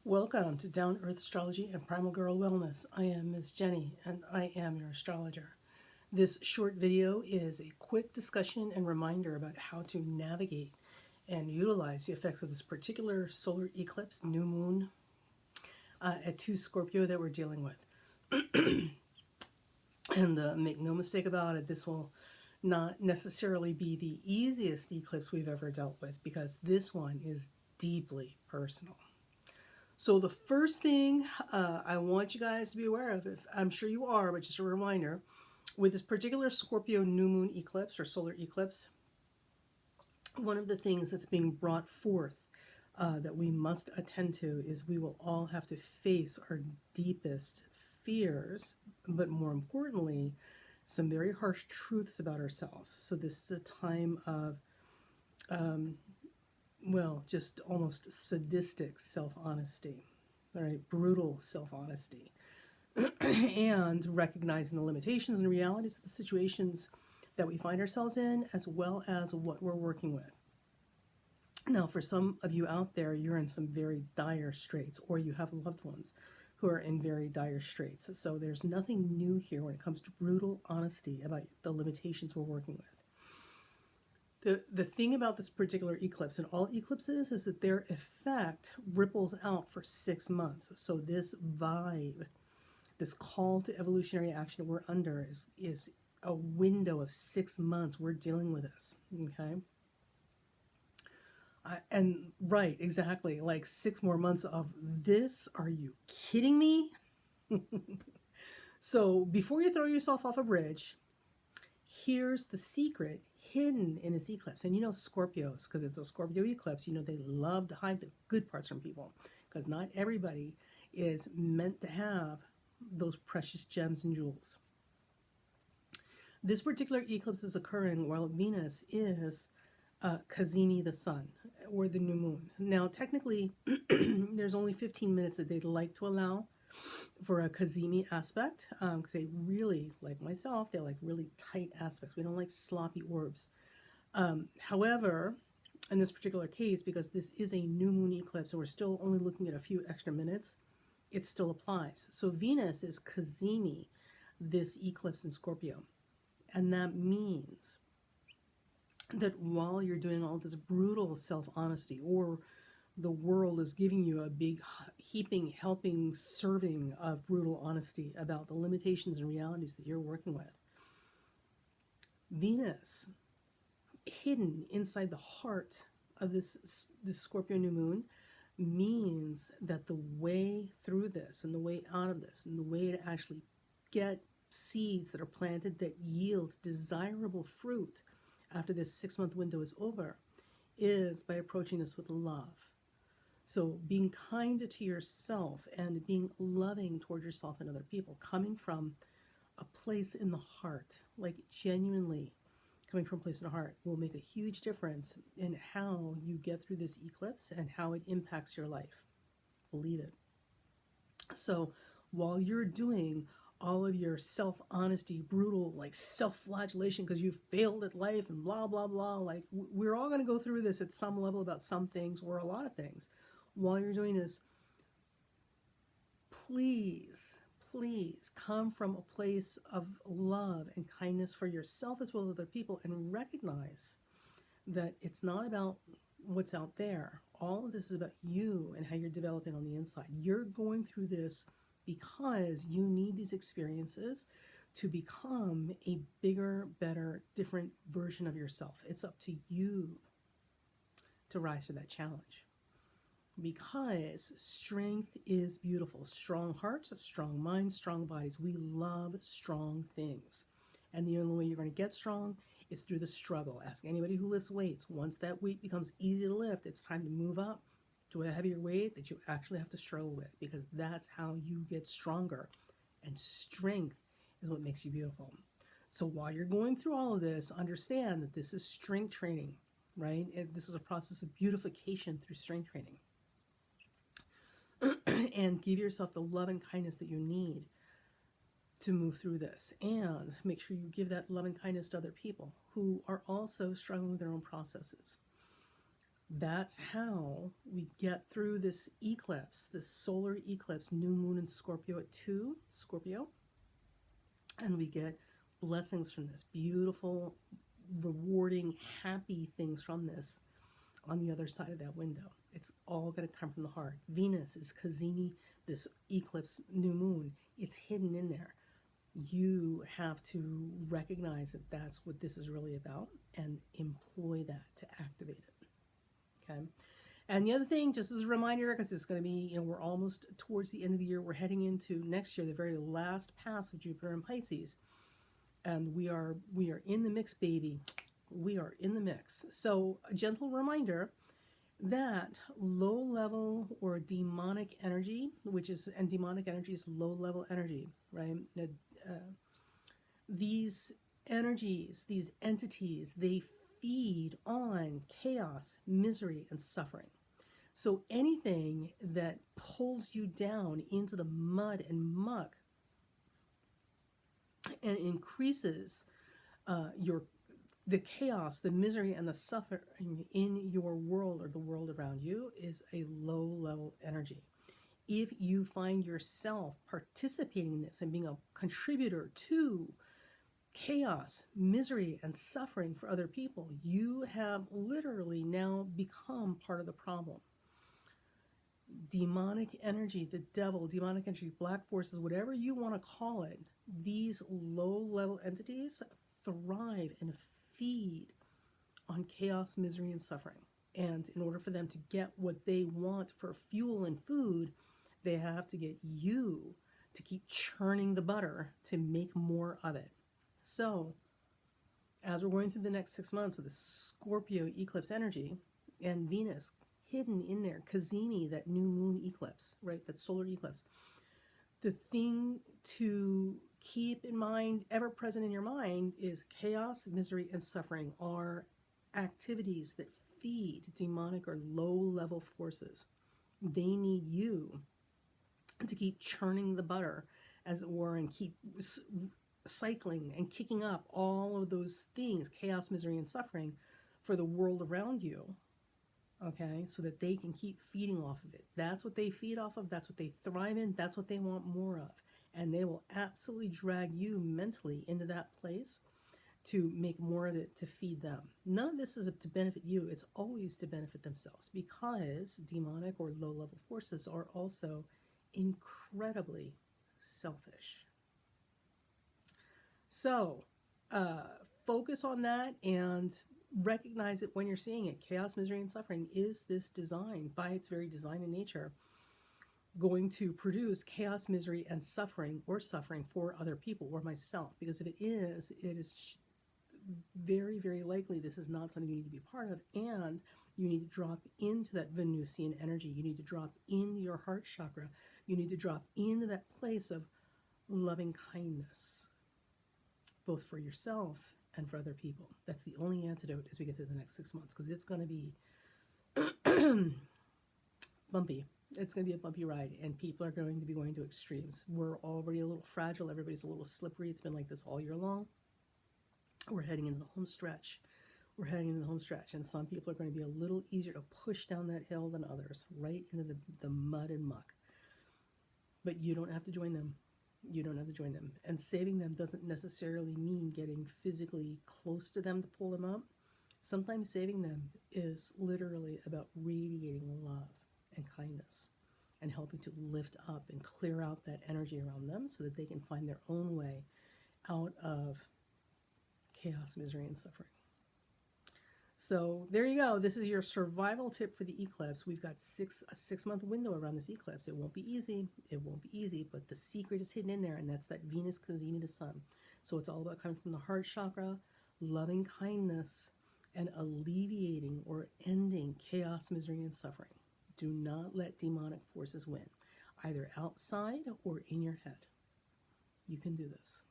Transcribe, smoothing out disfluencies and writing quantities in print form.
Welcome to Down Earth Astrology and Primal Girl Wellness. I am Miss Jenny and I am your astrologer. This short video is a quick discussion and reminder about how to navigate and utilize the effects of this particular solar eclipse, new moon, at 2 Scorpio that we're dealing with. And make no mistake about it, this will not necessarily be the easiest eclipse we've ever dealt with because this one is deeply personal. So the first thing I want you guys to be aware of, if I'm sure you are, but just a reminder, with this particular Scorpio new moon eclipse or solar eclipse, one of the things that's being brought forth that we must attend to is we will all have to face our deepest fears, but more importantly, some very harsh truths about ourselves. So this is a time of well, just almost sadistic self-honesty, all right, brutal self-honesty, and recognizing the limitations and realities of the situations that we find ourselves in, as well as what we're working with. Now, for some of you out there, you're in some very dire straits, or you have loved ones who are in very dire straits. So there's nothing new here when it comes to brutal honesty about the limitations we're working with. The thing about this particular eclipse and all eclipses is that their effect ripples out for 6 months. So this vibe, this call to evolutionary action that we're under is a window of 6 months. We're dealing with this, okay? And right, exactly, like 6 more months of this. Are you kidding me? So before you throw yourself off a bridge, here's the secret hidden in this eclipse. And you know Scorpios, because it's a Scorpio eclipse, you know they love to hide the good parts from people, because not everybody is meant to have those precious gems and jewels. This particular eclipse is occurring while Venus is Cazimi the sun, or the new moon. Now technically there's only 15 minutes that they'd like to allow for a Cazimi aspect, because they really, like myself, they like really tight aspects. We don't like sloppy orbs. However, in this particular case, because this is a new moon eclipse and we're still only looking at a few extra minutes, it still applies. So Venus is Cazimi this eclipse in Scorpio. And that means that while you're doing all this brutal self-honesty, or the world is giving you a big heaping, helping, serving of brutal honesty about the limitations and realities that you're working with, Venus, hidden inside the heart of this Scorpio new moon, means that the way through this and the way out of this and the way to actually get seeds that are planted that yield desirable fruit after this 6-month window is over is by approaching this with love. So being kind to yourself and being loving toward yourself and other people, coming from a place in the heart, like genuinely coming from a place in the heart, will make a huge difference in how you get through this eclipse and how it impacts your life. Believe it. So while you're doing all of your self-honesty, brutal, like self-flagellation because you failed at life and blah, blah, blah, like we're all going to go through this at some level about some things or a lot of things. While you're doing this, please, please come from a place of love and kindness for yourself as well as other people, and recognize that it's not about what's out there. All of this is about you and how you're developing on the inside. You're going through this because you need these experiences to become a bigger, better, different version of yourself. It's up to you to rise to that challenge. Because strength is beautiful. Strong hearts, strong minds, strong bodies. We love strong things. And the only way you're going to get strong is through the struggle. Ask anybody who lifts weights. Once that weight becomes easy to lift, it's time to move up to a heavier weight that you actually have to struggle with, because that's how you get stronger. And strength is what makes you beautiful. So while you're going through all of this, understand that this is strength training, right? This is a process of beautification through strength training. And give yourself the love and kindness that you need to move through this. And make sure you give that love and kindness to other people who are also struggling with their own processes. That's how we get through this eclipse, this solar eclipse, new moon in Scorpio at 2, Scorpio, and we get blessings from this, beautiful, rewarding, happy things from this on the other side of that window. It's all going to come from the heart. Venus is Kazimi, this eclipse new moon. It's hidden in there. You have to recognize that that's what this is really about and employ that to activate it. Okay. And the other thing, just as a reminder, because it's going to be, we're almost towards the end of the year. We're heading into next year, the very last pass of Jupiter in Pisces. And we are in the mix, baby. We are in the mix. So a gentle reminder that low level or demonic energy, and demonic energy is low level energy, right? These energies, these entities, they feed on chaos, misery, and suffering. So anything that pulls you down into the mud and muck and increases the chaos, the misery, and the suffering in your world or the world around you is a low-level energy. If you find yourself participating in this and being a contributor to chaos, misery, and suffering for other people, you have literally now become part of the problem. Demonic energy, the devil, demonic energy, black forces, whatever you want to call it, these low-level entities thrive and feed on chaos, misery, and suffering. And in order for them to get what they want for fuel and food, they have to get you to keep churning the butter to make more of it. So, as we're going through the next 6 months with the Scorpio eclipse energy and Venus hidden in there, Kazimi, that new moon eclipse, right, that solar eclipse, the thing to keep in mind, ever present in your mind, is chaos, misery, and suffering are activities that feed demonic or low-level forces. They need you to keep churning the butter, as it were, and keep cycling and kicking up all of those things, chaos, misery, and suffering, for the world around you, okay, so that they can keep feeding off of it. That's what they feed off of. That's what they thrive in. That's what they want more of. And they will absolutely drag you mentally into that place to make more of it to feed them. None of this is to benefit you. It's always to benefit themselves, because demonic or low-level forces are also incredibly selfish. So focus on that and recognize it when you're seeing it. Chaos, misery, and suffering is this design, by its very design and nature, going to produce chaos, misery, and suffering, or suffering for other people or myself? Because if it is very, very likely this is not something you need to be part of, and you need to drop into that Venusian energy. You need to drop into your heart chakra. You need to drop into that place of loving kindness, both for yourself and for other people. That's the only antidote as we get through the next 6 months, because it's going to be bumpy. It's going to be a bumpy ride, and people are going to be going to extremes. We're already a little fragile. Everybody's a little slippery. It's been like this all year long. We're heading into the home stretch. And some people are going to be a little easier to push down that hill than others, right into the mud and muck. But you don't have to join them. And saving them doesn't necessarily mean getting physically close to them to pull them up. Sometimes saving them is literally about radiating love and kindness and helping to lift up and clear out that energy around them so that they can find their own way out of chaos, misery, and suffering. So there you go. This is your survival tip for the eclipse. We've got a 6-month window around this eclipse. It won't be easy. But the secret is hidden in there, and that's that Venus Kazimi, the sun. So it's all about coming from the heart chakra, loving kindness, and alleviating or ending chaos, misery, and suffering. Do not let demonic forces win, either outside or in your head. You can do this.